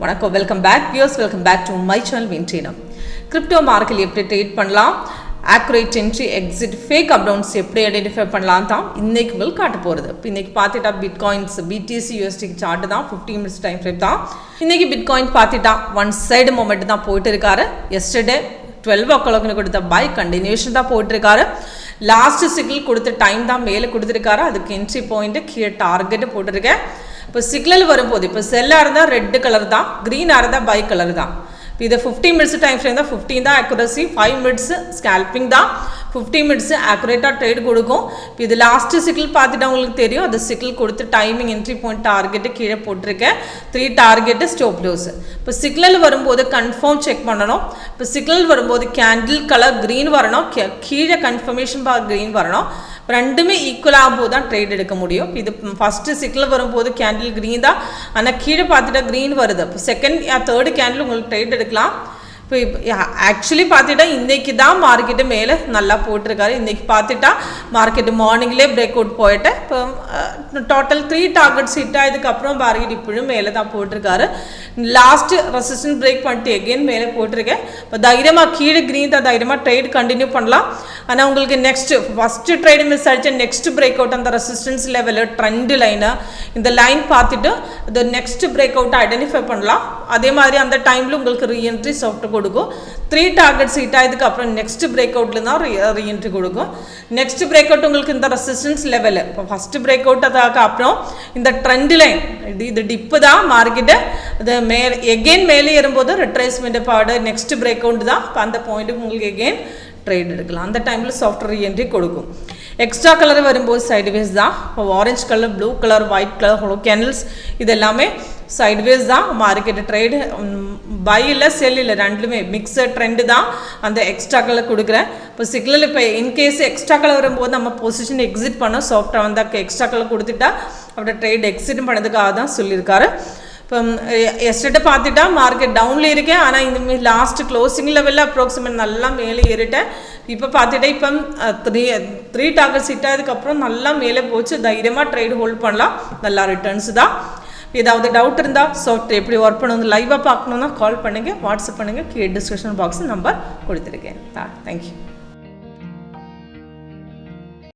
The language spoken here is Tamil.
வணக்கம், welcome back viewers, welcome back to my channel WinTrader. Crypto market எப்படி ட்ரேட் பண்ணலாம், accurate entry exit fake up downs எப்படி ஐடென்டிஃபை பண்ணலாம் தான் இன்னைக்கு வில் காட்ட போகிறது. இப்போ இன்னைக்கு பார்த்துட்டா பிட்காயின்ஸ் BTCUSD சார்ட் தான் 15 மினிட்ஸ் டைம் ஃப்ரேம் தான். இன்னைக்கு பிட்காயின் பார்த்துட்டா ஒன் சைடு மூமெண்ட் தான் போயிட்டு இருக்காரு. எஸ்டர்டே 12 o'clock கொடுத்த பை கண்டினியூஷன் தான் போயிட்டு இருக்காரு. லாஸ்ட் சிக்னல் கொடுத்த டைம் தான் மேலே கொடுத்துருக்காரு. அதுக்கு என்ட்ரி பாயிண்ட் கீழே டார்கெட் போட்டிருக்கேன். இப்போ சிக்னல் வரும்போது இப்போ செல்லாக இருந்தால் ரெட் கலர் தான், க்ரீனாக இருந்தால் பை கலர் தான். இப்போ இதை 15 மினிட்ஸ் டைம் ஃப்ரேம் தான், 15 தான் அக்யூரசி, 5 மினிட்ஸ் ஸ்கேல்பிங் தான், 15 மினிட்ஸ் ஆக்குரேட்டாக ட்ரேட் கொடுக்கும். இப்போ இது லாஸ்ட் சிக்னல் பார்த்துட்டு உங்களுக்கு தெரியும். அது சிக்னல் கொடுத்து டைமிங் என்ட்ரி பாயிண்ட் டார்கெட்டு கீழே போட்டிருக்கேன். 3 டார்கெட்டு ஸ்டாப் லாஸ். இப்போ சிக்னல் வரும்போது கன்ஃபார்ம் செக் பண்ணணும். இப்போ சிக்னல் வரும்போது கேண்டில் கலர் க்ரீன் வரணும், கீழே கன்ஃபர்மேஷன் பார் க்ரீன் வரணும். ரெண்டுமே ஈக்குவலாக போது தான் ட்ரேட் எடுக்க முடியும். இது ஃபஸ்ட்டு சிக்னல் வரும்போது கேண்டில் க்ரீன் தான், ஆனால் கீழே பார்த்துட்டா க்ரீன் வருது. இப்போ செகண்ட் தேர்டு கேண்டில் உங்களுக்கு ட்ரேட் எடுக்கலாம். இப்போ ஆக்சுவலி பார்த்துட்டா இன்றைக்கி தான் மார்க்கெட்டு மேலே நல்லா போட்டிருக்காரு. இன்றைக்கி பார்த்துட்டா மார்க்கெட்டு மார்னிங்லேயே பிரேக் அவுட் போயிட்டு இப்போ டோட்டல் 3 டார்கெட்ஸ் ஹிட் ஆகிதுக்கப்புறம் மார்க்கெட் இப்படியும் மேலே தான் போட்டிருக்காரு. லாஸ்ட்டு ரெசிஸ்டன்ஸ் பிரேக் பண்ணிட்டு எகெயின் மேலே போட்டிருக்கேன். இப்போ தைரியமாக கீழே க்ரீன் தான், தைரியமாக ட்ரேட் கண்டினியூ பண்ணலாம். ஆனால் உங்களுக்கு நெக்ஸ்ட்டு ஃபஸ்ட்டு ட்ரேடு மிஸ் ஆகிடுச்சு, நெக்ஸ்ட் பிரேக் அவுட் அந்த ரெசிஸ்டன்ஸ் லெவலு ட்ரெண்டு லைனு இந்த லைன் பார்த்துட்டு அது நெக்ஸ்ட் பிரேக் அவுட்டை ஐடென்டிஃபை பண்ணலாம். அதே மாதிரி அந்த டைமில் உங்களுக்கு ரீஎன்ட்ரி சாஃப்ட் கொடுக்கும். 3 டார்கெட்ஸ் ஹிட் ஆகிதுக்கு அப்புறம் நெக்ஸ்ட் பிரேக் அவுட்டில் தான் ரீஎன்ட்ரி கொடுக்கும். நெக்ஸ்ட் பிரேக் அவுட் உங்களுக்கு இந்த ரெசிஸ்டன்ஸ் லெவலு இப்போ ஃபஸ்ட்டு பிரேக் அவுட் அதுக்கு அப்புறம் இந்த ட்ரெண்ட் லைன் இது டிப்பு தான் மார்க்கெட்டு. அது மேலே எகெயின் மேலே ஏறும்போது ரிட்ரேஸ்மெண்ட் பாடு நெக்ஸ்ட் பிரேக் அவுட் தான். இப்போ அந்த பாயிண்ட்டுக்கு உங்களுக்கு எகெயின் ட்ரேட் எடுக்கலாம். அந்த டைமில் சாஃப்ட்வேர் ரீஎன்ட்ரி கொடுக்கும். எக்ஸ்ட்ரா கலர் வரும்போது சைடுவேஸ் தான். இப்போ orange colour, blue colour, white colour, hollow candles இது எல்லாமே சைட்வேஸ் தான். மார்க்கெட்டு ட்ரேடு பை இல்லை செல் இல்லை, ரெண்டுமே மிக்சட் ட்ரெண்டு தான். அந்த எக்ஸ்ட்ரா கலர் கொடுக்குறேன். இப்போ சிக்னல் இப்போ இன்கேஸ் எக்ஸ்ட்ரா கலர் வரும்போது நம்ம பொசிஷன் எக்ஸிட் பண்ணோம். சாஃப்டாக வந்து எக்ஸ்ட்ரா கலர் கொடுத்துட்டா அப்படியே ட்ரேட் எக்ஸிட் பண்ணதுக்காக தான் சொல்லியிருக்காரு. இப்போ எஸ்டர்டே பார்த்துட்டா மார்க்கெட் டவுனில் இருக்கேன், ஆனால் இந்த லாஸ்ட் க்ளோசிங் லெவலில் அப்ராக்சிமேட் நல்லா மேலே ஏறிட்டேன். இப்போ பார்த்துட்டா இப்போ 3 டார்கெட்ஸ் ஹிட் ஆனதுக்கப்புறம் நல்லா மேலே போச்சு. தைரியமாக ட்ரேட் ஹோல்ட் பண்ணலாம், நல்லா ரிட்டர்ன்ஸ் தான். ஏதாவது டவுட் இருந்தால் சாஃப்ட்வேர் எப்படி ஒர்க் பண்ணணும் லைவாக பார்க்கணுன்னா கால் பண்ணுங்கள், வாட்ஸ்அப் பண்ணுங்கள். கீழே டிஸ்கிரிப்ஷன் பாக்ஸ் நம்பர் கொடுத்துருக்கேன். தேங்க்யூ.